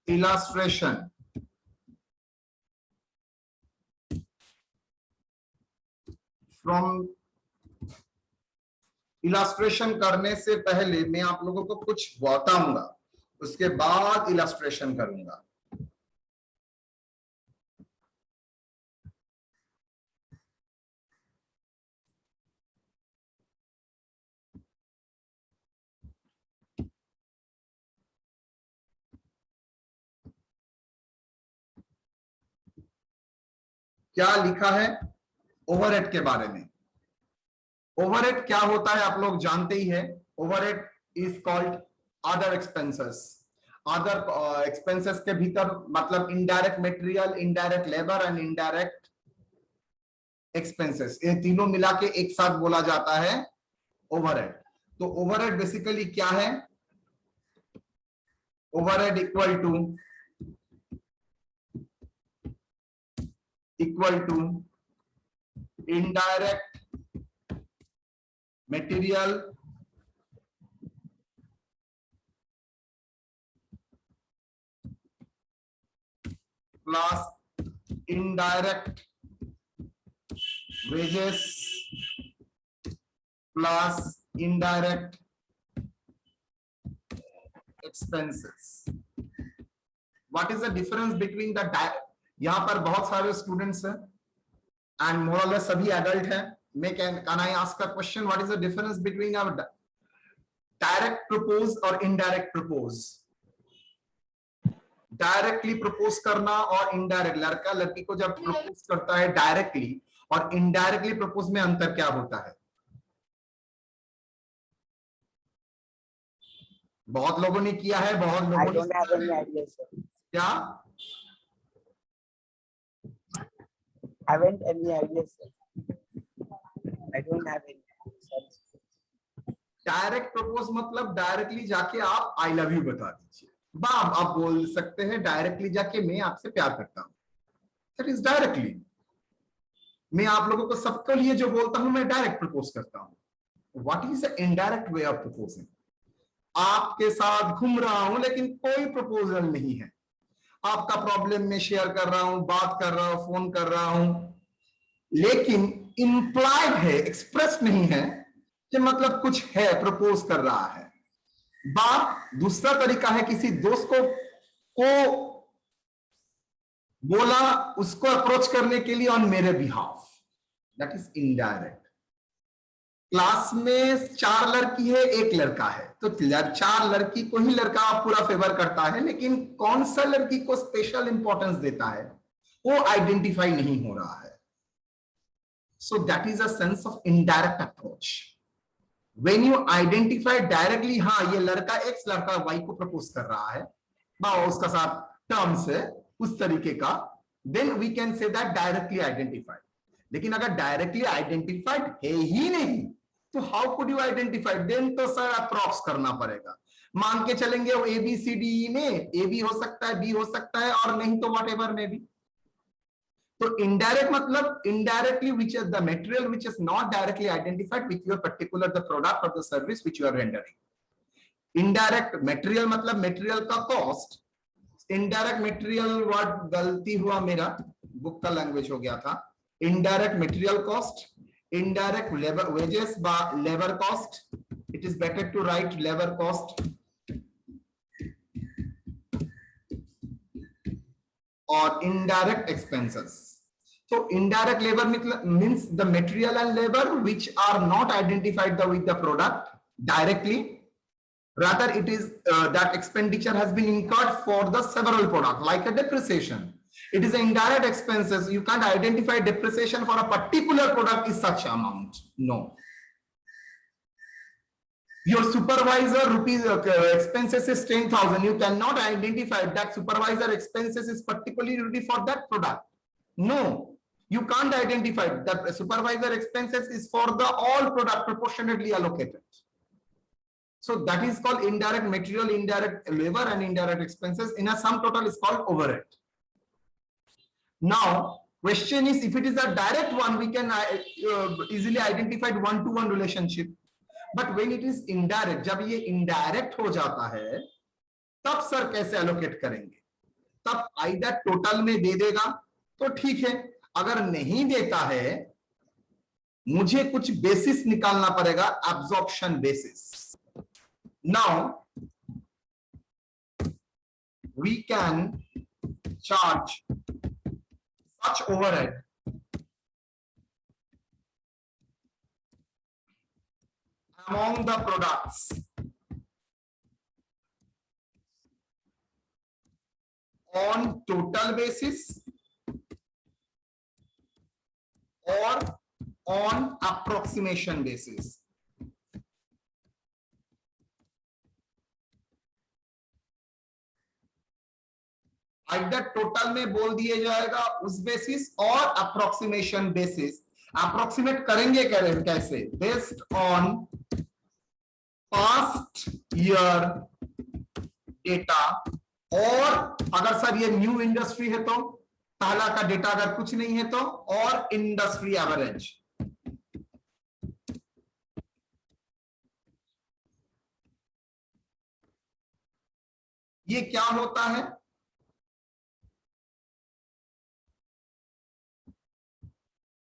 illustration from illustration करने से पहले मैं आप लोगों को कुछ बताऊंगा, उसके बाद इलास्ट्रेशन करूंगा। क्या लिखा है ओवरहेड के बारे में? ओवरहेड क्या होता है आप लोग जानते ही है। Overhead is called other expenses. Other expenses के भीतर मतलब indirect material, indirect labour and indirect expenses, ये तीनों मिला के एक साथ बोला जाता है ओवरहेड। तो ओवरहेड बेसिकली क्या है? Overhead equal to indirect material plus indirect wages plus indirect expenses. What is the difference between the यहाँ पर बहुत सारे स्टूडेंट्स हैं एंड मोर और लेस सभी एडल्ट हैं। मैं can I ask a question? What is the difference between a direct propose और इनडायरेक्ट प्रपोज? डायरेक्टली प्रपोज करना और इनडायरेक्ट, लड़का लड़की को जब प्रपोज करता है डायरेक्टली और इनडायरेक्टली प्रपोज में अंतर क्या होता है? बहुत लोगों ने किया है, बहुत लोगों ने क्या? I haven't any idea, sir. I don't have any idea, sir. Direct propose मतलब डायरेक्टली जाके आप आई लव यू बता दीजिए। बाप आप बोल सकते हैं डायरेक्टली जाके मैं आपसे प्यार करता हूं, दैट इज डायरेक्टली। मैं आप लोगों को सबके लिए जो बोलता हूं मैं डायरेक्ट प्रपोज करता हूं। What is the indirect way of proposing? आपके साथ घूम रहा हूं लेकिन कोई प्रपोजल नहीं है, आपका प्रॉब्लम में शेयर कर रहा हूं, बात कर रहा हूं, फोन कर रहा हूं, लेकिन इंप्लाइड है, एक्सप्रेस नहीं है कि मतलब कुछ है, प्रपोज कर रहा है। बात दूसरा तरीका है, किसी दोस्त को बोला उसको अप्रोच करने के लिए ऑन मेरे behalf, that is indirect. Class में 4 लड़की है, 1 लड़का है, तो 4 लड़की को ही लड़का पूरा फेवर करता है, लेकिन कौन सा लड़की को स्पेशल इंपॉर्टेंस देता है वो आइडेंटिफाई नहीं हो रहा है। So that is a sense of indirect approach. When you identify directly, हाँ ये लड़का X लड़का Y को प्रपोज कर रहा है, उसका साथ टर्म्स है उस तरीके का, then we can say that directly identified. लेकिन अगर डायरेक्टली आइडेंटिफाइड है ही नहीं तो how could you identify? Then तो सर अप्रॉक्स करना पड़ेगा। मान के चलेंगे वो ABCDE में ए भी हो सकता है, बी हो सकता है, और नहीं तो वट एवर में भी। तो इनडायरेक्ट मतलब indirectly which is the material which is not directly identified with your particular the product और the service which you are rendering. Indirect material मतलब मटेरियल का कॉस्ट। इनडायरेक्ट मटेरियल वर्ड गलती हुआ मेरा, बुक का लैंग्वेज हो गया था। Indirect material cost, indirect labor wages by labor cost, it is better to write labor cost, or indirect expenses. So indirect labor means the material and labor which are not identified with the product directly, rather it is that expenditure has been incurred for the several products, like a depreciation. It is indirect expenses. You can't identify depreciation for a particular product is such amount. No. Your supervisor rupees expenses is 10,000. You cannot identify that supervisor expenses is particularly for that product. No, you can't identify that supervisor expenses is for the all product proportionately allocated. So that is called indirect material, indirect labor, and indirect expenses. In a sum total is called overhead. Now, question is, if it is a direct one, we can easily identify one-to-one relationship. But when it is indirect, जब ये indirect हो जाता है, तब sir कैसे allocate करेंगे? तब either total में दे देगा तो ठीक है, अगर नहीं देता है मुझे कुछ बेसिस निकालना पड़ेगा, absorption basis. Now we can charge such overhead among the products on total basis or on approximation basis. Either total में बोल दिया जाएगा उस बेसिस और अप्रोक्सीमेशन बेसिस. अप्रोक्सीमेट करेंगे कैसे? Based on past year data, और अगर सर ये न्यू इंडस्ट्री है तो पहला का डेटा अगर कुछ नहीं है तो, और इंडस्ट्री एवरेज. ये क्या होता है?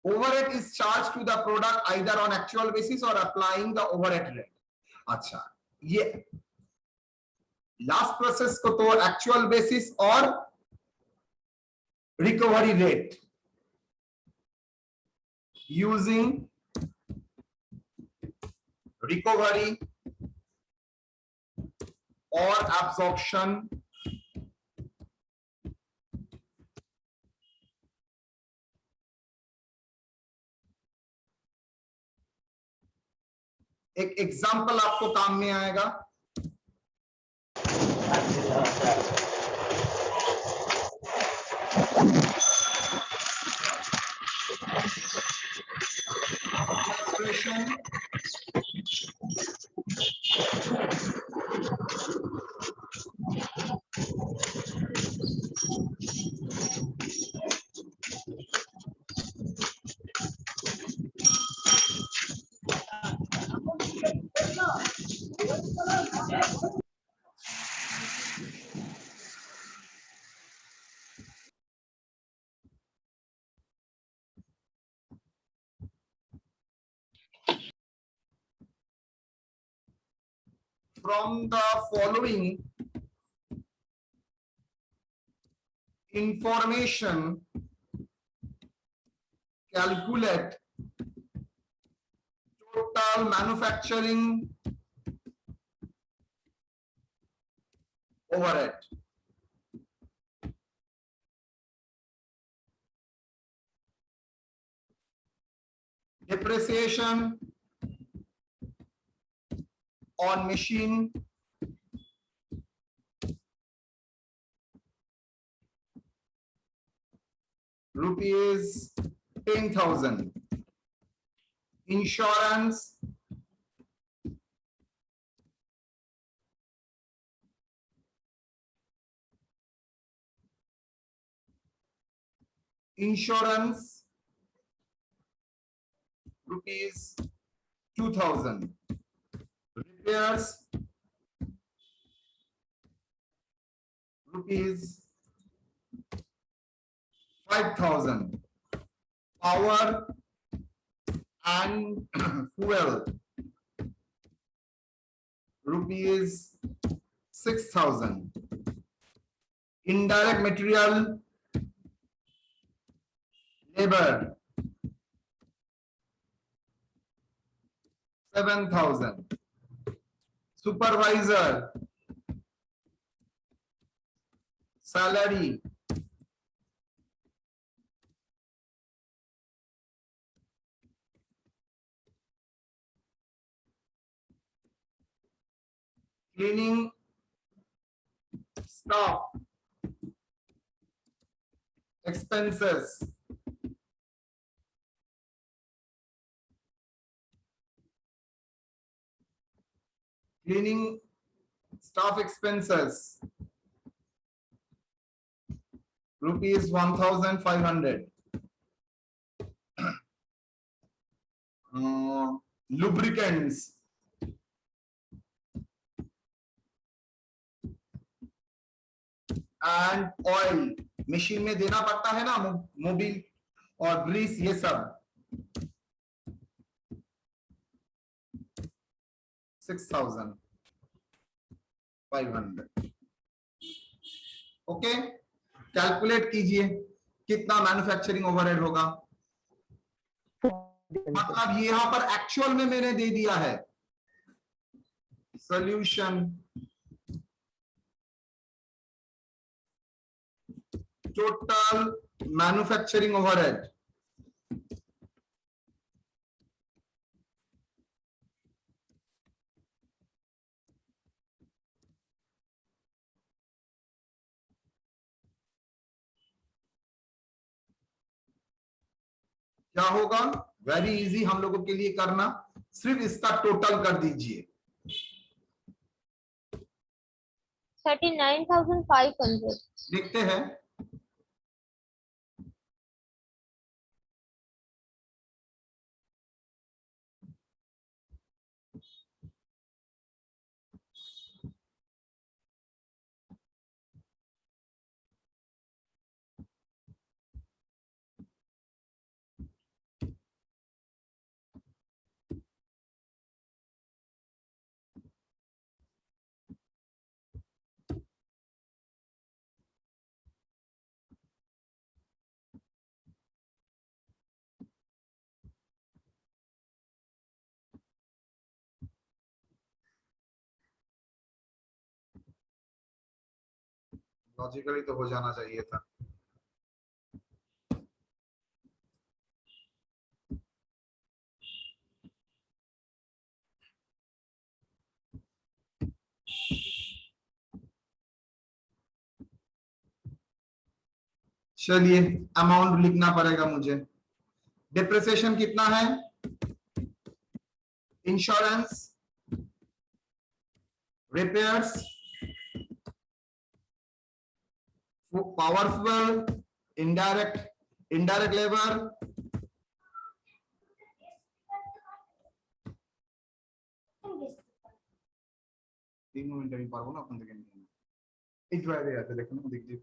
Overhead is charged to the product either on actual basis or applying the overhead rate. अच्छा, ये लास्ट प्रोसेस को तो एक्चुअल बेसिस और रिकवरी रेट यूजिंग रिकवरी और एब्जॉर्प्शन एक एग्जांपल आपको काम में आएगा. From the following information, calculate total manufacturing overhead. Depreciation on machine, rupees 10,000. Insurance, rupees 2,000. Repairs, rupees 5,000. Power and fuel, rupees 6,000. Indirect material, labor, 7,000. Supervisor, salary, cleaning staff expenses, cleaning staff expenses, rupees 1,500. Lubricants, and oil, machine में देना पड़ता है ना, Mobil और Greece, ये सब 6,500। Okay, calculate कीजिए कितना मैन्युफैक्चरिंग ओवरहेड होगा। मतलब ये यहां पर एक्चुअल में मैंने दे दिया है सॉल्यूशन। टोटल मैन्युफैक्चरिंग ओवरहेड क्या होगा? वेरी इजी हम लोगों के लिए करना, सिर्फ इसका टोटल कर दीजिए। 39,500। देखते हैं। लॉजिकली तो हो जाना चाहिए था। चलिए, अमाउंट लिखना पड़ेगा मुझे। डिप्रिसिएशन कितना है? Insurance, repairs, power fuel, indirect labour, तीनों इंटरव्यू पारबो ना अपन देखने এই ড্রাইভে আছে দেখুন দেখ দিই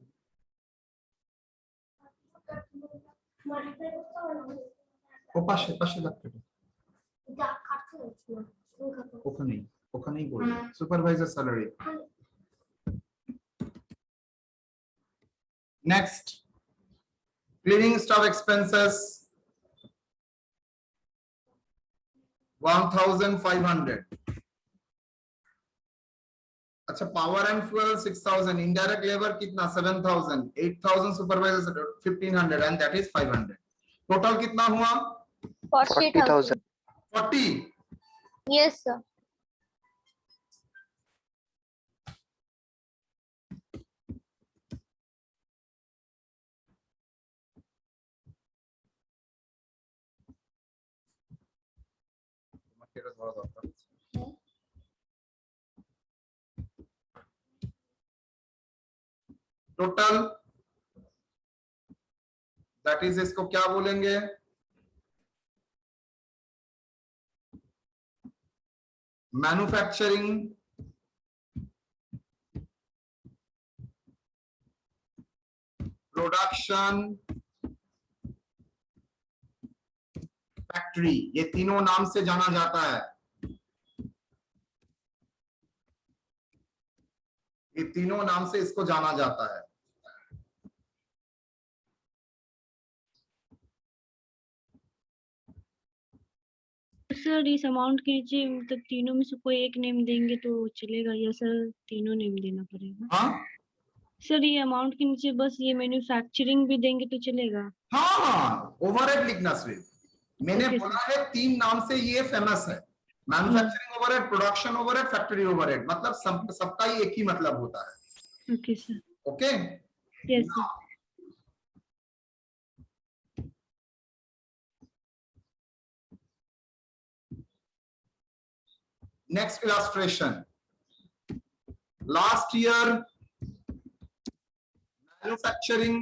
ও পাশে পাশে রাখতে যা কাটছে না ওখানেই ওখানেই বলবে supervisor salary. Next, cleaning staff expenses 1,500। अच्छा, power and fuel 6,000, indirect labour कितना 7,000, 8,000 supervisor 1,500 and that is 500। Total कितना हुआ? 40,000। 40। Yes sir. Total that is, इसको क्या बोलेंगे? मैन्युफैक्चरिंग प्रोडक्शन फैक्ट्री, ये तीनों नाम से जाना जाता है। ये तीनों नाम से इसको जाना जाता है। सर इस अमाउंट के नीचे मतलब तीनों में से कोई एक नेम देंगे तो चलेगा या सर तीनों नेम देना पड़ेगा? हाँ सर ये अमाउंट के नीचे बस ये मैन्युफैक्चरिंग भी देंगे तो चलेगा? हाँ, ओवरहेड लिखना सिर्फ। मैंने Okay, बोला है तीन नाम से ये फेमस है, manufacturing overhead, production overhead, factory overhead, मतलब सबका ही एक ही मतलब होता है। Okay sir. Okay, yes sir. next illustration. Last year manufacturing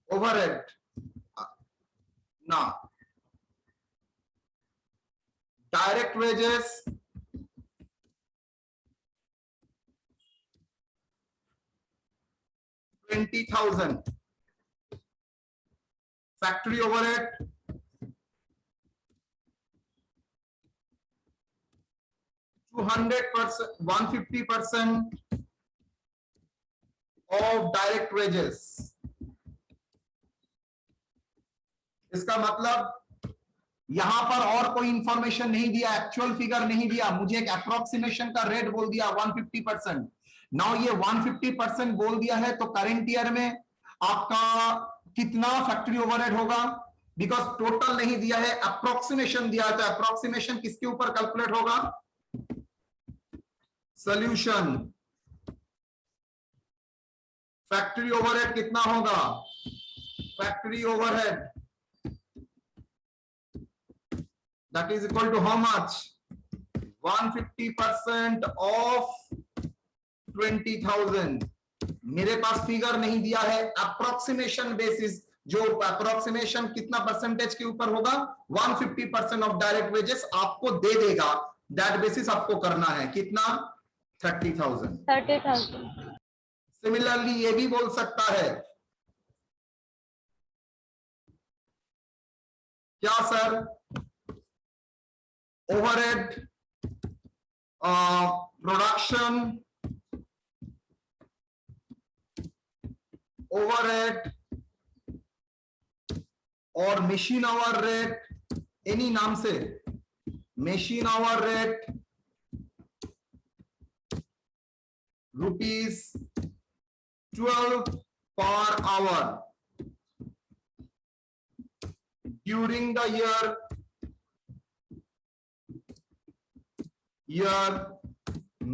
overhead, now direct wages 20,000. Factory overhead 200%, 150% of direct wages. इसका मतलब यहां पर और कोई इंफॉर्मेशन नहीं दिया, एक्चुअल फिगर नहीं दिया, मुझे एक अप्रोक्सीमेशन का रेट बोल दिया 150%. नाउ ये 150% बोल दिया है, तो करंट ईयर में आपका कितना फैक्ट्री ओवरहेड होगा? बिकॉज टोटल नहीं दिया है, अप्रोक्सीमेशन दिया है, तो अप्रोक्सीमेशन किसके ऊपर कैलकुलेट होगा? सॉल्यूशन. फैक्ट्री ओवरहेड कितना होगा? Factory overhead that is equal to how much? 150% of 20,000. मेरे पास फिगर नहीं दिया है, अप्रोक्सीमेशन बेसिस, जो अप्रोक्सीमेशन कितना परसेंटेज के ऊपर होगा? 150% ऑफ डायरेक्ट वेजेस आपको दे देगा, दैट बेसिस आपको करना है कितना? 30,000. 30,000. सिमिलरली ये भी बोल सकता है क्या सर? overhead production overhead और machine hour rate, एनी नाम से machine hour rate ₹12 per hour during the year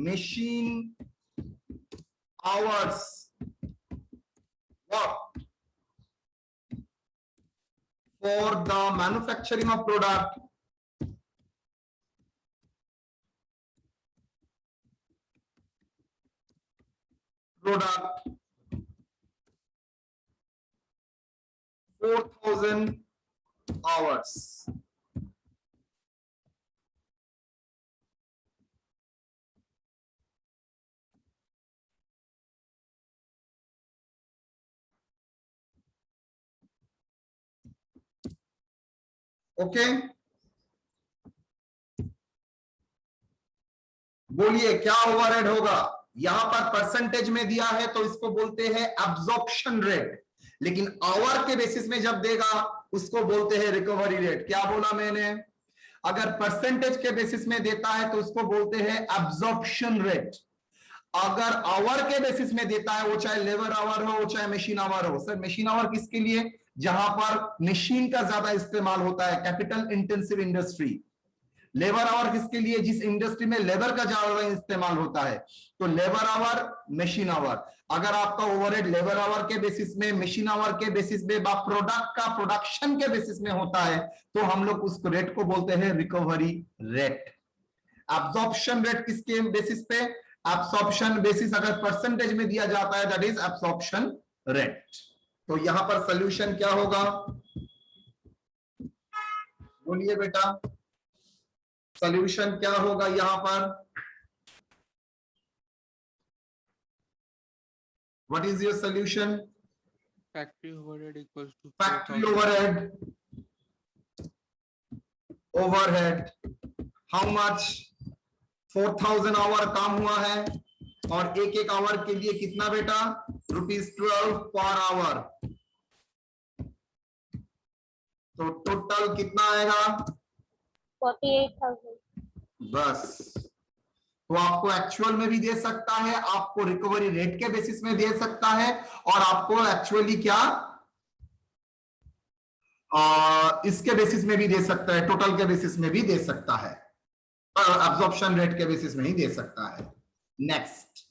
machine hours work for the manufacturing of product product 4,000 hours. Okay, बोलिए क्या ओवरहेड होगा? यहां पर परसेंटेज में दिया है तो इसको बोलते हैं एब्जॉर्प्शन रेट, लेकिन आवर के बेसिस में जब देगा उसको बोलते हैं रिकवरी रेट. क्या बोला मैंने? अगर परसेंटेज के बेसिस में देता है तो उसको बोलते हैं एब्जॉर्प्शन रेट. अगर आवर के बेसिस में देता है, वो चाहे लेबर आवर हो, वो चाहे मशीन आवर हो. सर मशीन आवर किसके लिए? जहां पर मशीन का ज्यादा इस्तेमाल होता है, capital intensive industry. Labour our किसके लिए? जिस इंडस्ट्री में लेबर का ज्यादा इस्तेमाल होता है. तो लेबर आवर, मशीन आवर. अगर आपका ओवरहेड लेबर आवर के बेसिस में, मशीन आवर के बेसिस में, प्रोडक्ट का प्रोडक्शन के बेसिस में होता है, तो हम लोग उस रेट को बोलते हैं रिकवरी रेट. एब्जॉर्प्शन रेट किसके बेसिस पे? एब्सॉर्प्शन बेसिस अगर परसेंटेज में दिया जाता है, दैट इज एब्सॉर्प्शन रेट. तो यहां पर सॉल्यूशन क्या होगा? बोलिए बेटा, सॉल्यूशन क्या होगा यहां पर? What is your solution? Factory overhead equals to factory 4,000. Overhead how much? 4,000 hour काम हुआ है, और एक एक आवर के लिए कितना बेटा? ₹12 पर आवर. तो टोटल कितना आएगा? 48,000. बस. तो आपको एक्चुअल में भी दे सकता है, आपको रिकवरी रेट के बेसिस में दे सकता है, और आपको एक्चुअली क्या इसके बेसिस में भी दे सकता है, टोटल के बेसिस में भी दे सकता है, एब्जॉर्प्शन रेट के बेसिस में ही दे सकता है. Next,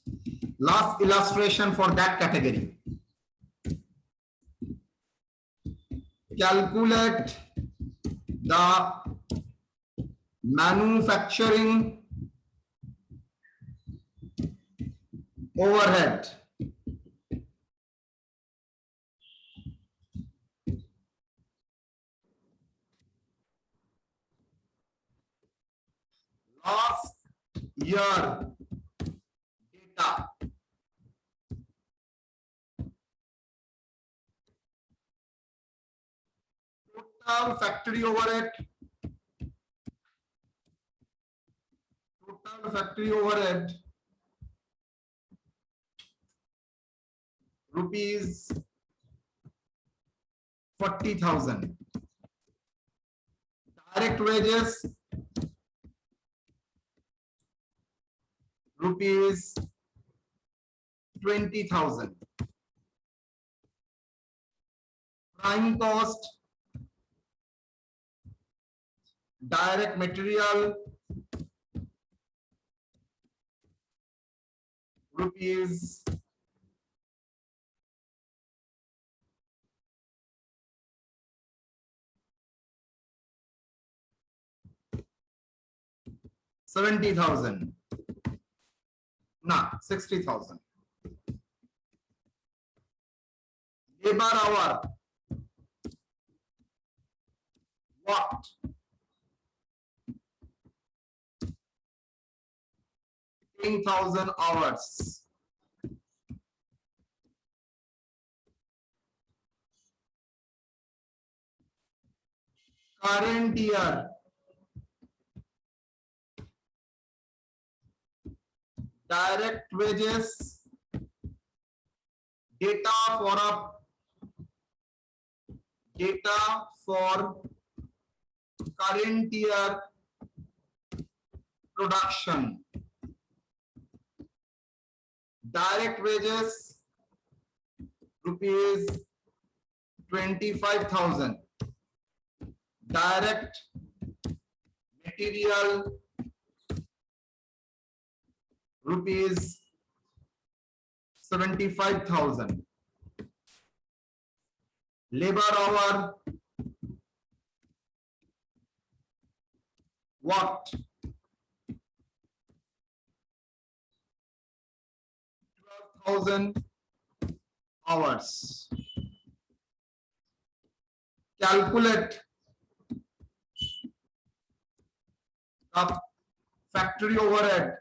last illustration for that category. Calculate the manufacturing overhead last year data total factory overhead rupees 40,000. Direct wages rupees 20,000. Prime cost, direct material rupees 70,000. Nah, 60,000. Labor hour worked 10,000 hours. Current year direct wages data for current year production. Direct wages rupees 25,000. Direct material rupees 75,000. Labor hour worked 12,000 hours. Calculate the factory overhead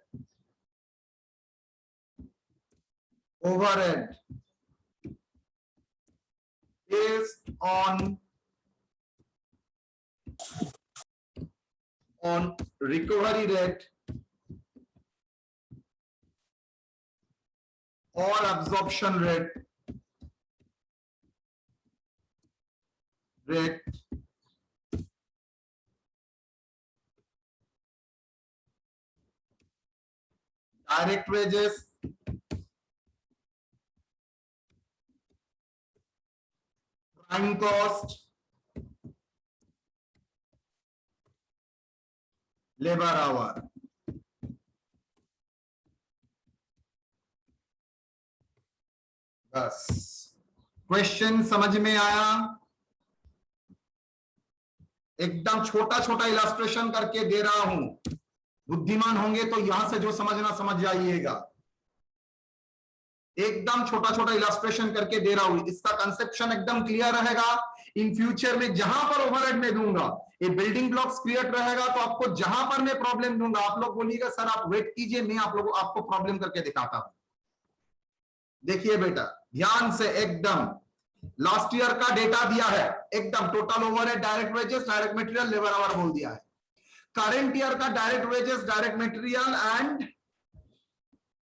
based on recovery rate or absorption rate direct wages prime cost labor hour. बस question समझ में आया? एकदम छोटा छोटा illustration करके दे रहा हूं, बुद्धिमान होंगे तो यहां से जो समझना समझ जाइएगा। एकदम छोटा छोटा इलस्ट्रेशन करके दे रहा हूं, इसका कंसेप्शन एकदम क्लियर रहेगा। इन फ्यूचर में जहां पर ओवरहेड में दूंगा ये बिल्डिंग ब्लॉक्स क्रिएट रहेगा, तो आपको जहां पर मैं प्रॉब्लम दूंगा आप लोग बोलिएगा सर आप वेट कीजिए, मैं आपको प्रॉब्लम करके दिखाता हूं। देखिए बेटा ध्यान से, एकदम लास्ट ईयर का डेटा दिया है, एकदम total overhead, direct wages, direct material, labour our बोल दिया है। करंट ईयर का direct wages, direct material and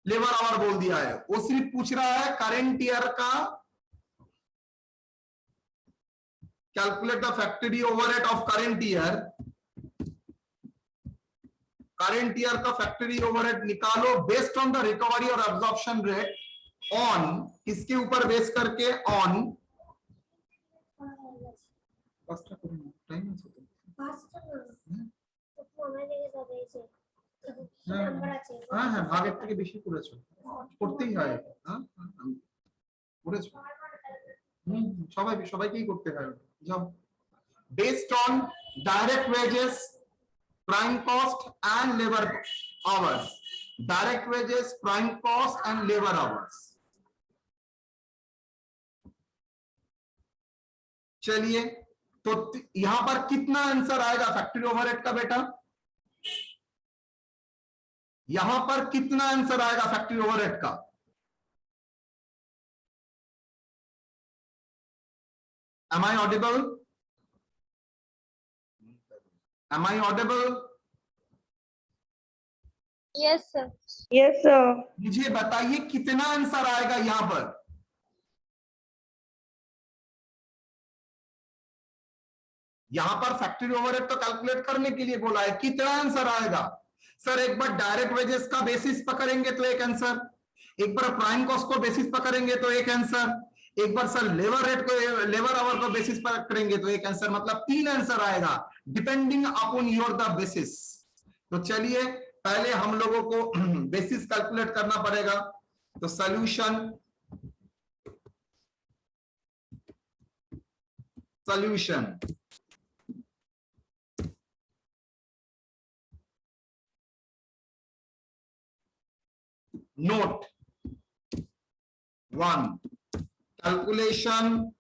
labour our बोल दिया है। वो सिर्फ पूछ रहा है करंट ईयर का calculate the factory overhead of current year. Current year का फैक्ट्री ओवरहेड निकालो बेस्ड ऑन द रिकवरी और एब्जॉर्प्शन रेट ऑन, किसके ऊपर बेस करके? ऑन হ্যাঁ ভাগের থেকে বেশি করেছো, করতেই হয়, করেছো সবাইকেই করতে হয়। যাও based on direct wages, prime cost and labour hours, direct wages, prime cost and labour hours. चलिए तो यहां पर कितना आंसर आएगा फैक्ट्री ओवरहेड का बेटा? यहां पर कितना आंसर आएगा फैक्ट्री ओवरहेड का? Am I audible? Am I audible? Yes, sir. Yes, sir. मुझे बताइए कितना आंसर आएगा यहां पर? यहां पर फैक्ट्री ओवरहेड तो कैलकुलेट करने के लिए बोला है, कितना आंसर आएगा? सर एक बार डायरेक्ट वेजेस का बेसिस पकड़ेंगे तो एक आंसर, एक बार प्राइम कॉस्ट को बेसिस पकड़ेंगे तो एक आंसर, एक बार सर लेबर रेट को, लेबर आवर को बेसिस पकड़ेंगे तो एक आंसर, मतलब 3 आंसर आएगा depending upon your the basis. तो चलिए पहले हम लोगों को बेसिस कैलकुलेट करना पड़ेगा। तो solution Note 1, calculation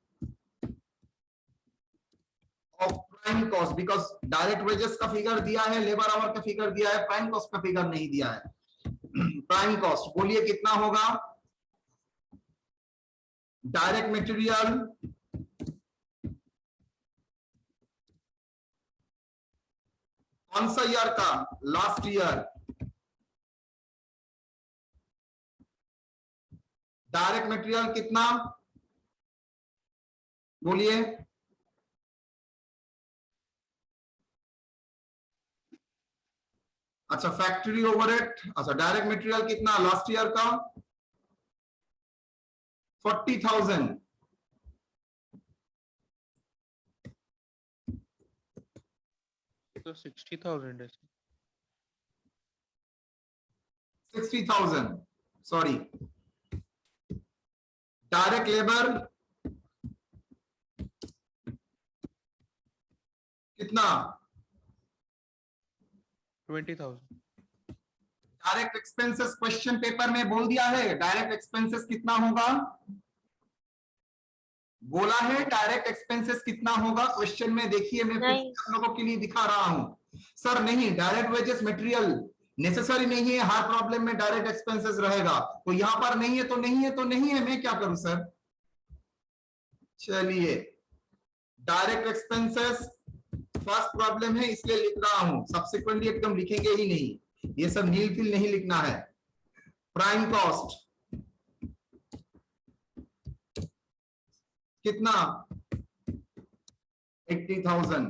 of prime cost, because direct wages का फिगर दिया है, लेबर आवर का फिगर दिया है, प्राइम कॉस्ट का फिगर नहीं दिया है। प्राइम कॉस्ट बोलिए कितना होगा? डायरेक्ट मटेरियल कौन सा ईयर का? Last year. डायरेक्ट मटेरियल कितना बोलिए? अच्छा फैक्ट्री ओवरहेड, अच्छा डायरेक्ट मटेरियल कितना लास्ट ईयर का? 40,000। तो 60,000 है। 60,000 सॉरी। डायरेक्ट लेबर कितना? 20,000। डायरेक्ट एक्सपेंसेस क्वेश्चन पेपर में बोल दिया है डायरेक्ट एक्सपेंसेस कितना होगा? बोला है डायरेक्ट एक्सपेंसेस कितना होगा क्वेश्चन में। देखिए मैं फिर नहीं। आप लोगों के लिए दिखा रहा हूं। सर नहीं, डायरेक्ट वेजेस मटेरियल नेसेसरी नहीं है, हर प्रॉब्लम में डायरेक्ट एक्सपेंसेस रहेगा। तो यहां पर नहीं है तो नहीं है तो नहीं है, मैं क्या करूं सर? चलिए डायरेक्ट एक्सपेंसेस फर्स्ट प्रॉब्लम है इसलिए लिख रहा हूं, सब्सिक्वेंटली एकदम लिखेंगे ही नहीं, ये सब नील फिल नहीं लिखना है। प्राइम कॉस्ट कितना? 80,000।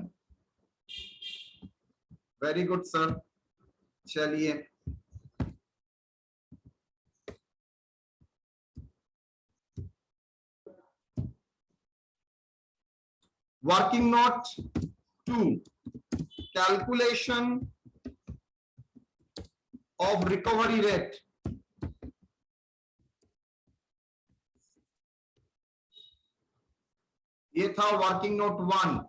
Very good sir. चलिए working note 2, calculation of recovery rate. ये था वर्किंग नोट 1।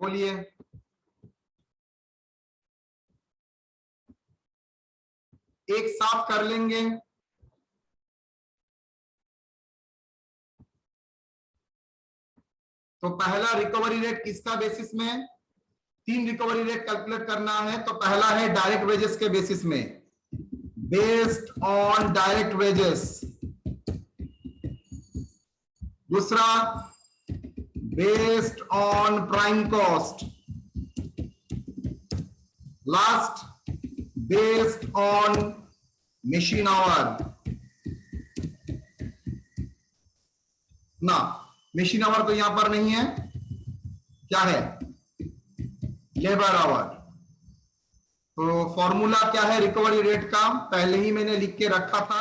बोलिए एक साथ कर लेंगे। तो पहला रिकवरी रेट किसका बेसिस में? 3 रिकवरी रेट कैलकुलेट करना है। तो पहला है डायरेक्ट वेजेस के बेसिस में, बेस्ड ऑन डायरेक्ट वेजेस। दूसरा based on prime cost. Last based on machine our. ना मशीन आवर तो यहां पर नहीं है, क्या है? Labour our. तो फॉर्मूला क्या है रिकवरी रेट का? पहले ही मैंने लिख के रखा था।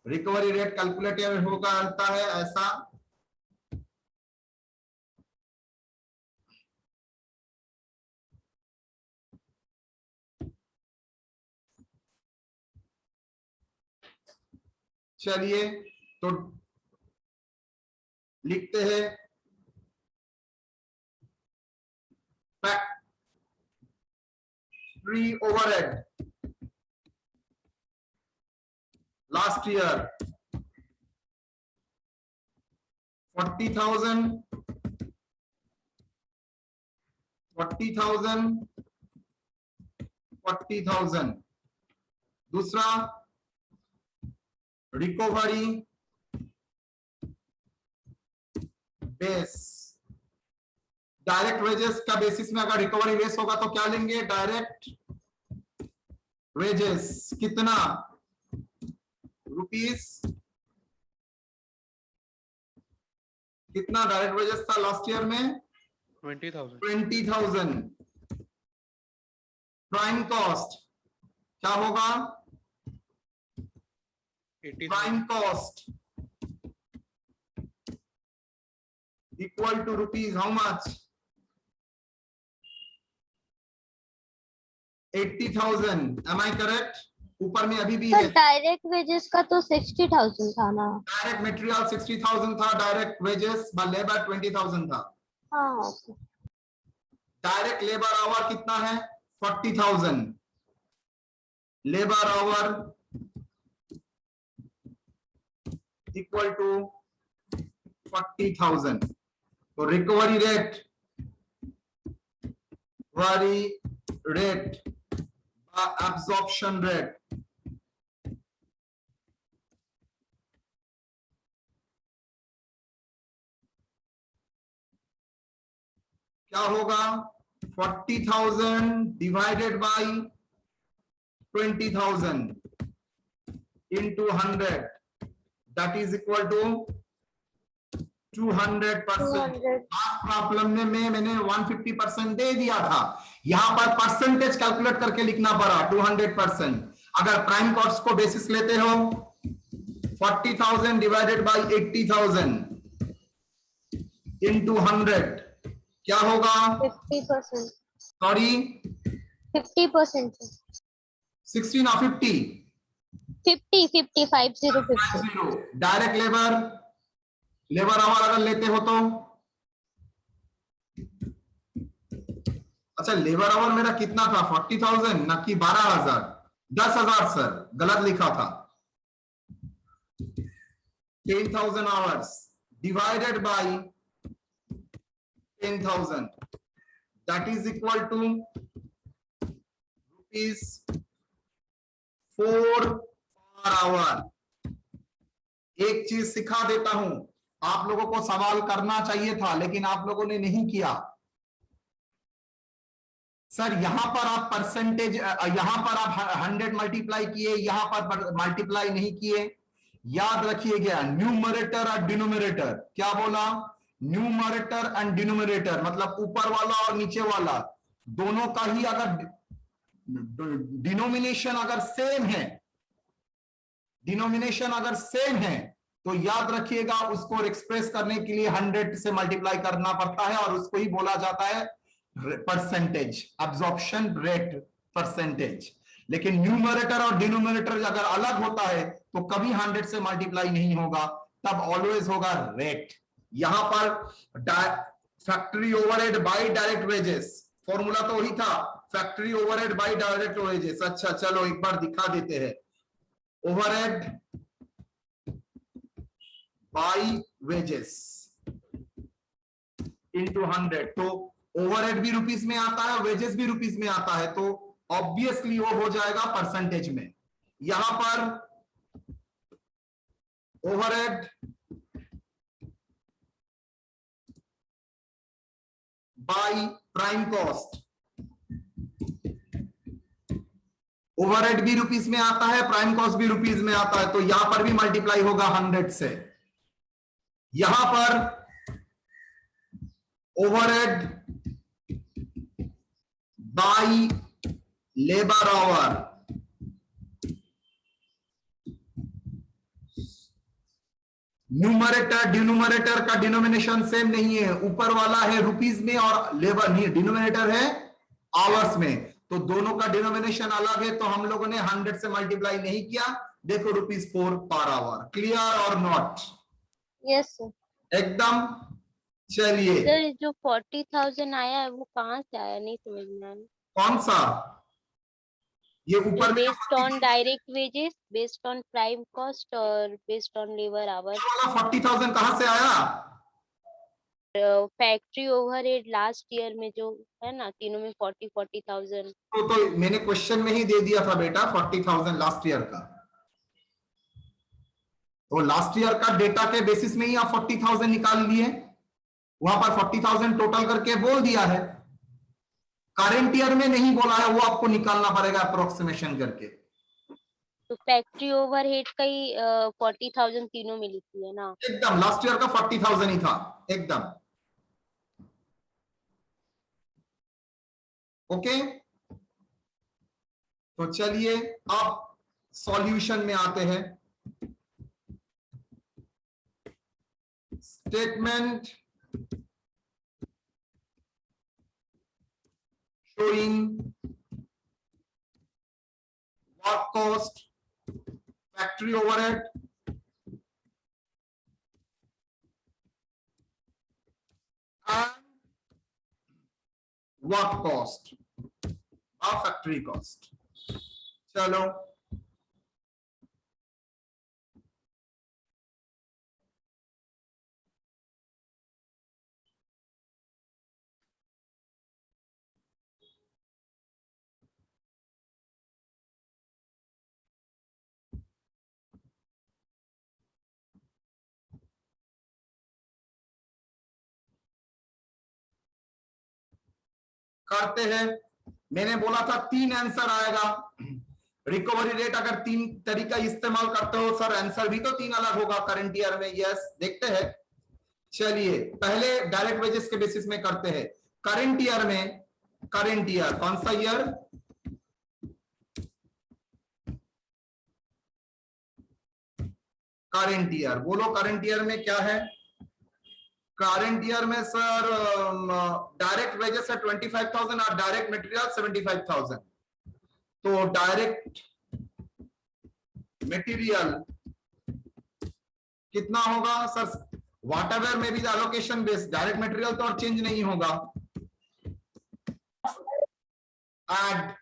रिकवरी रेट कैलकुलेटर होगा आता है ऐसा, चलिए तो लिखते हैं फैक्ट्री ओवरहेड लास्ट ईयर 40,000, 40,000 40,000। दूसरा रिकवरी बेस, डायरेक्ट वेजेस का बेसिस में अगर रिकवरी बेस होगा तो क्या लेंगे, डायरेक्ट वेजेस। कितना, रुपीस, कितना डायरेक्ट वेजेस था लास्ट ईयर में, 20,000। 20,000। प्राइम कॉस्ट क्या होगा, 80,000। Prime cost equal to rupees how much, 80,000। Am I correct? ऊपर में अभी भी सर है। डायरेक्ट वेजेस का तो 60,000 था ना। डायरेक्ट मटेरियल 60,000 था, डायरेक्ट वेजेस लेबर 20,000 था। हाँ डायरेक्ट लेबर आवर कितना है, 40,000। Labour hour equal to 40,000। तो रिकवरी रेट, एब्जॉर्प्शन रेट, क्या होगा, 40,000 divided by 20,000 into 100, that is equal to 200%। 200। Last problem में मैंने 150% दे दिया था, यहां पर परसेंटेज कैलकुलेट करके लिखना पड़ा 200%। अगर प्राइम कॉस्ट को बेसिस लेते हो 40,000 डिवाइडेड बाय 80,000 into 100 क्या होगा, 50%। सॉरी 50%। 16 और 50, 50 50 डायरेक्ट लेबर आवर अगर लेते हो तो, अच्छा लेबर आवर मेरा कितना था, 40,000 ना कि 12,000, 10,000 सर गलत लिखा था। 10,000 hours divided by 10,000 that is equal to rupees 4 per hour। एक चीज सिखा देता हूं, आप लोगों को सवाल करना चाहिए था लेकिन आप लोगों ने नहीं किया। सर यहां पर आप परसेंटेज, यहां पर आप 100 मल्टीप्लाई किए, यहां पर मल्टीप्लाई नहीं किए। याद रखिएगा न्यूमरेटर और डिनोमिनेटर, क्या बोला, न्यूमरेटर एंड डिनोमिनेटर मतलब ऊपर वाला और नीचे वाला दोनों का ही अगर डिनोमिनेशन अगर सेम है तो याद रखिएगा उसको एक्सप्रेस करने के लिए 100 से मल्टीप्लाई करना पड़ता है और उसको ही बोला जाता है परसेंटेज, अब्जॉर्प्शन रेट परसेंटेज। लेकिन न्यूमरेटर और डिनोमिनेटर अगर अलग होता है तो कभी 100 से मल्टीप्लाई नहीं होगा, तब ऑलवेज होगा रेट। यहां पर factory overhead by direct wages, formula तो वही था, factory overhead by direct wages. अच्छा चलो एक बार दिखा देते हैं, ओवरहेड बाय वेजेस इनटू 100, तो ओवरहेड भी रुपीस में आता है, वेजेस भी रुपीस में आता है, तो ऑब्वियसली वो हो जाएगा परसेंटेज में। यहां पर overhead by prime cost, overhead भी रुपीस में आता है, प्राइम कॉस्ट भी रुपीस में आता है, तो यहां पर भी मल्टीप्लाई होगा 100 से। यहां पर overhead by labour our, numerator denominator का डिनोमिनेशन सेम नहीं है, ऊपर वाला है रुपीस में और लेबर नहीं, डिनोमिनेटर है आवर्स में, तो दोनों का डिनोमिनेशन अलग है, तो हम लोगों ने 100 से मल्टीप्लाई नहीं किया। देखो रुपीस 4 पर आवर, क्लियर और नॉट? Yes sir. एकदम। चलिए सर जो 40,000 आया है वो कहाँ से आया, नहीं समझ में आया। कौन सा, ये ऊपर में based on direct wages, based on prime cost और बेस्ड ऑन लेबर आवर। 40,000 कहां से आया, फैक्ट्री ओवरहेड लास्ट ईयर में जो है ना, तीनों में 40,000। तो मैंने क्वेश्चन में ही दे दिया था बेटा 40,000 लास्ट ईयर का। तो लास्ट ईयर का डेटा के बेसिस में ही आप 40,000 निकाल लिए, वहां पर 40,000 टोटल करके बोल दिया है। करंट ईयर में नहीं बोला है, वो आपको निकालना पड़ेगा अप्रोक्सीमेशन करके। तो फैक्ट्री ओवरहेड का ही 40,000 तीनों में लिखी है ना। एकदम लास्ट ईयर का 40,000 ही था एकदम। ओके, तो चलिए अब सॉल्यूशन में आते हैं। Statement showing work cost, factory overhead, and work cost or factory cost। चलो करते हैं। मैंने बोला था 3 आंसर आएगा। रिकवरी रेट अगर 3 तरीका इस्तेमाल करते हो सर, आंसर भी तो 3 अलग होगा करंट ईयर में। यस, देखते हैं। चलिए पहले डायरेक्ट वेजेस के बेसिस में करते हैं। करंट ईयर में, करंट ईयर कौन सा ईयर? करंट ईयर बोलो, करंट ईयर में क्या है? करंट ईयर में सर डायरेक्ट वेजेस है 25,000 और डायरेक्ट मटेरियल 75,000। तो डायरेक्ट मटेरियल कितना होगा सर? व्हाट एवर में भी एलोकेशन बेस, डायरेक्ट मटेरियल तो और चेंज नहीं होगा। Add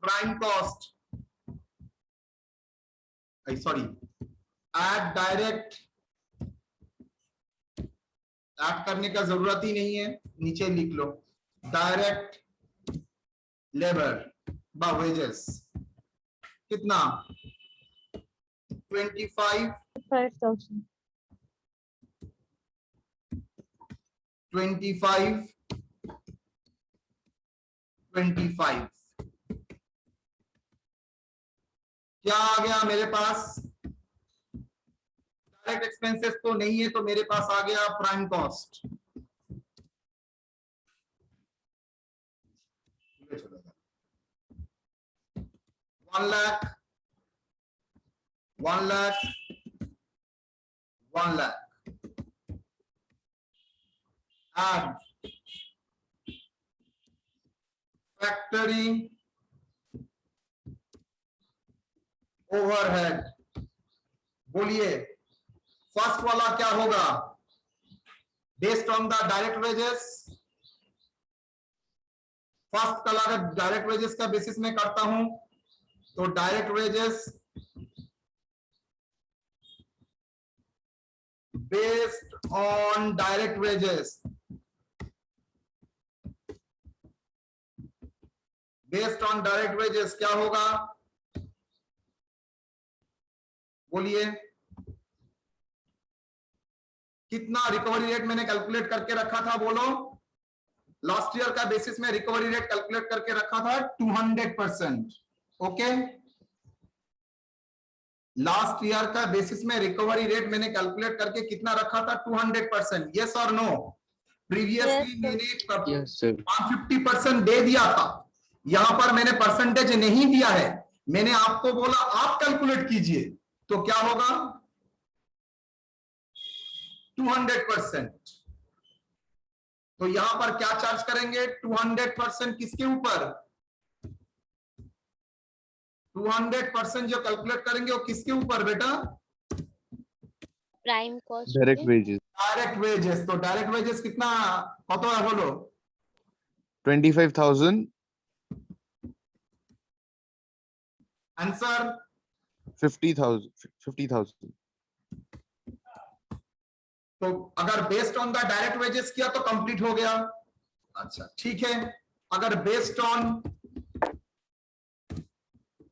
prime cost, sorry add direct, add करने का जरूरत ही नहीं है, नीचे लिख लो डायरेक्ट लेबर बा वेजेस कितना? 25,000 25 25 क्या आ गया मेरे पास? डायरेक्ट एक्सपेंसेस तो नहीं है, तो मेरे पास आ गया prime cost. 1 lakh 1 lakh 1 lakh add factory overhead. बोलिए फर्स्ट वाला क्या होगा? Based on the direct wages, first कल अगर डायरेक्ट वेजेस का बेसिस में करता हूं तो direct wages based on direct wages, based on direct wages क्या होगा? बोलिए कितना रिकवरी रेट मैंने कैलकुलेट करके रखा था? बोलो लास्ट ईयर का बेसिस में रिकवरी रेट कैलकुलेट करके रखा था 200%। ओके, लास्ट ईयर का बेसिस में रिकवरी रेट मैंने कैलकुलेट करके कितना रखा था? 200%। यस और नो? प्रीवियसली मैंने 150% दे दिया था, यहां पर मैंने परसेंटेज नहीं दिया है। मैंने आपको बोला आप कैलकुलेट कीजिए, तो क्या होगा? 200%। तो यहां पर क्या चार्ज करेंगे? 200% किसके ऊपर? 200% जो कैलकुलेट करेंगे वो किसके ऊपर बेटा? Prime cost direct wages. Direct wages. तो डायरेक्ट वेजेस कितना कत है बोलो? 25,000 आंसर 50,000 50,000। तो अगर based on the direct wages किया तो कंप्लीट हो गया। अच्छा ठीक है, अगर बेस्ड ऑन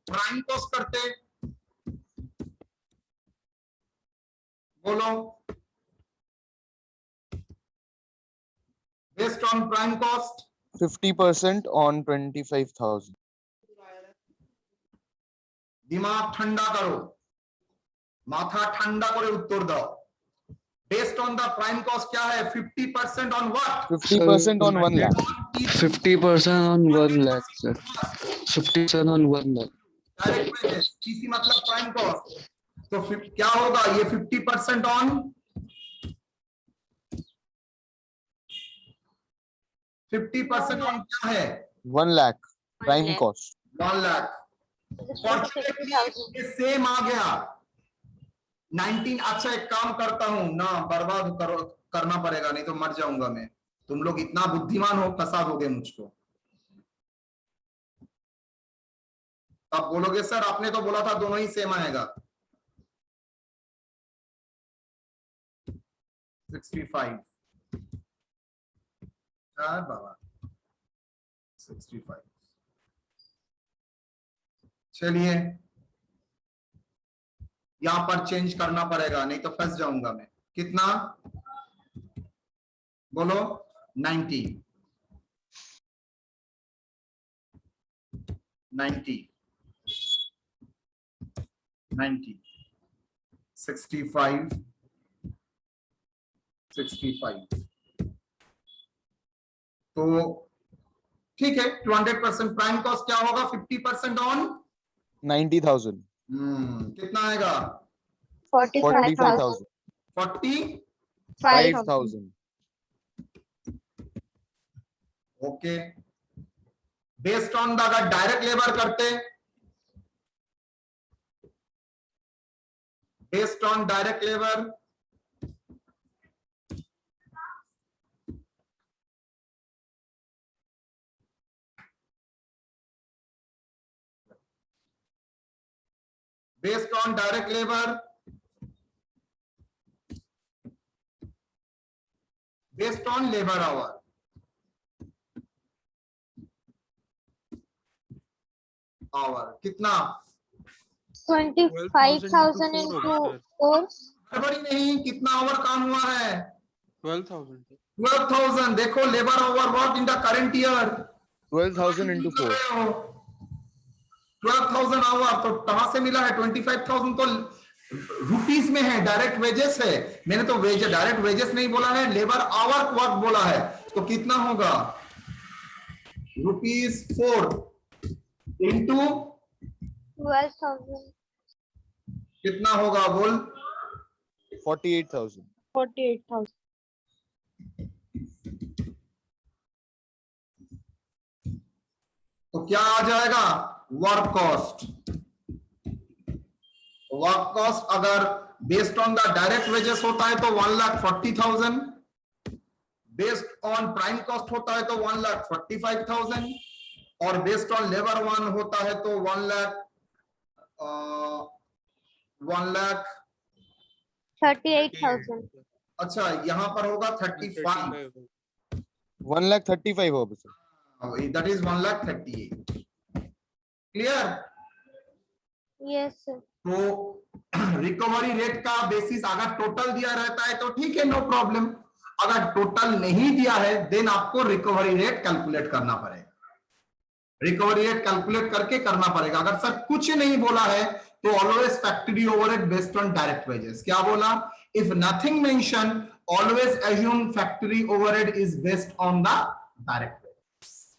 प्राइम कॉस्ट करते, बोलो, based on prime cost 50% on 25,000. दिमाग ठंडा करो, माथा ठंडा करे उत्तर दो। Based on the prime cost क्या है? 50% on what? 50% on 1 lakh. 50% on 1 lakh, sir. 50% on 1 lakh. Direct wages, PC मतलब प्राइम कॉस्ट। तो क्या होगा ये 50% ऑन 50% ऑन क्या है? 1 lakh. Prime lakh. cost. 1 lakh. ये सेम आ गया 19। अच्छा एक काम करता हूं ना, बर्बाद करना पड़ेगा, नहीं तो मर जाऊंगा मैं। तुम लोग इतना बुद्धिमान हो, फंसा दोगे मुझको। आप बोलोगे सर आपने तो बोला था दोनों ही सेम आएगा। 65 बाबा 65। चलिए यहां पर चेंज करना पड़ेगा, नहीं तो फंस जाऊंगा मैं। कितना बोलो? 90 65 तो ठीक है। 200% प्राइम कॉस्ट क्या होगा? 50% ऑन 90,000. कितना आएगा? 45,000. 5,000. ओके। बेस्ड ऑन द अगर डायरेक्ट लेबर करते, based on direct labour based on direct labor, based on labor hour, कितना? 25,000 into 4. गड़बड़ी नहीं, कितना आवर काम हुआ है? 12,000. 12,000। देखो labour hour work in the current year 12,000 into 4. 12,000 hour तो कहां से मिला है? 25,000 तो रुपीस में है, डायरेक्ट वेजेस है। मैंने तो डायरेक्ट वेजेस नहीं बोला है, लेबर आवर वर्क बोला है। तो कितना होगा? ₹4 इंटू 12,000. कितना होगा बोल? 48,000. 48,000. तो क्या आ जाएगा? Work cost. वर्क कॉस्ट अगर based on the direct wages होता है तो 1,40,000, बेस्ड ऑन प्राइम कॉस्ट होता है तो 1,45,000, और बेस्ड ऑन लेबर वन होता है तो 38,000. अच्छा यहाँ पर होगा 35। 1,35,000 होगा sir. That is 1,38,000। Clear? Yes, sir. तो रिकवरी रेट का बेसिस अगर टोटल दिया रहता है तो ठीक है, नो प्रॉब्लम। अगर टोटल नहीं दिया है देन आपको रिकवरी रेट कैलकुलेट करना पड़ेगा। रिकवरी रेट कैलकुलेट करके करना पड़ेगा। अगर सर कुछ नहीं बोला है तो always factory overhead based on direct wages. क्या बोला? If nothing mention always assume factory overhead is based on the direct wages.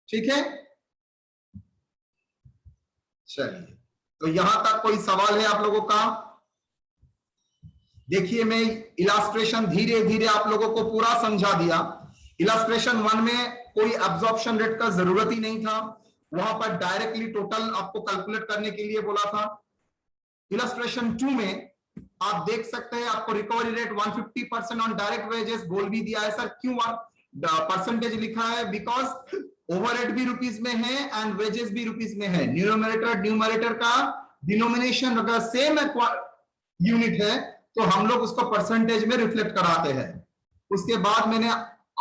ठीक है, चलिए तो यहां तक कोई सवाल है आप लोगों का? देखिए मैं इलास्ट्रेशन धीरे धीरे आप लोगों को पूरा समझा दिया। इलास्ट्रेशन 1 में कोई एब्जॉर्प्शन रेट का जरूरत ही नहीं था, वहां पर डायरेक्टली टोटल आपको कैलकुलेट करने के लिए बोला था। इलास्ट्रेशन 2 में आप देख सकते हैं आपको recovery rate 150% on direct wages गोल भी दिया है। सर क्यों परसेंटेज लिखा है? बिकॉज ओवरहेड भी रुपीस में है एंड वेजेस भी रुपीस में है। न्यूमरेटर का डिनोमिनेशन अगर सेम यूनिट है तो हम लोग उसको परसेंटेज में रिफ्लेक्ट कराते हैं। उसके बाद मैंने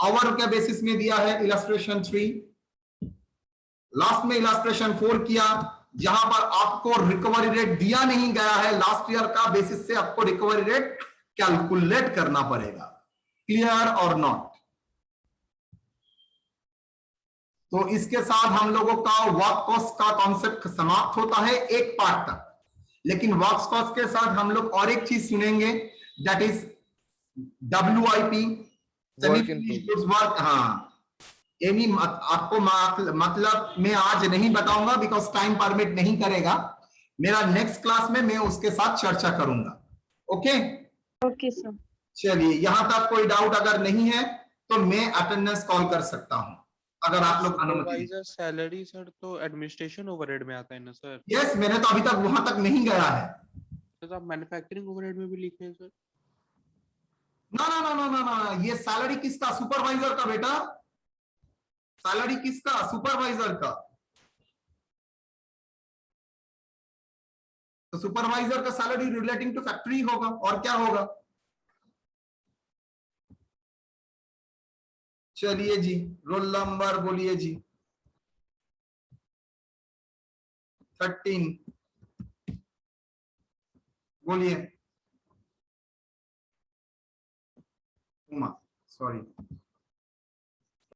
आवर के बेसिस में दिया है इलस्ट्रेशन 3, लास्ट में इलस्ट्रेशन 4 किया, जहां पर आपको रिकवरी रेट दिया नहीं गया है लास्ट ईयर का, बेसिस से आपको रिकवरी रेट कैलकुलेट करना पड़ेगा। क्लियर और नॉट? तो इसके साथ हम लोगों का वर्क कॉस्ट का कॉन्सेप्ट समाप्त होता है एक पार्ट तक। लेकिन वर्क कॉस्ट के साथ हम लोग और एक चीज सुनेंगे, that is WIP, Work in progress. Work. हाँ, आपको मतलब मैं आज नहीं बताऊंगा बिकॉज टाइम परमिट नहीं करेगा। मेरा नेक्स्ट क्लास में मैं उसके साथ चर्चा करूंगा। Okay okay sir. चलिए, यहां तक कोई डाउट अगर नहीं है तो मैं अटेंडेंस कॉल कर सकता हूं, अगर आप लोग अनुमति। सुपरवाइजर सैलरी सर तो एडमिनिस्ट्रेशन ओवरहेड में आता है ना सर? यस, मैंने तो अभी तक वहां तक नहीं गया है। तो आप मैन्युफैक्चरिंग ओवरहेड में भी लिखे हैं सर? ना ना ना ना ना ना, ये सैलरी किसका? सुपरवाइजर का बेटा। सैलरी किसका? सुपरवाइजर का। तो सुपरवाइजर का सैलरी रिलेटिंग टू फैक्ट्री होगा, और क्या होगा? चलिए जी, रोल नंबर बोलिए जी। 13 बोलिए। सॉरी।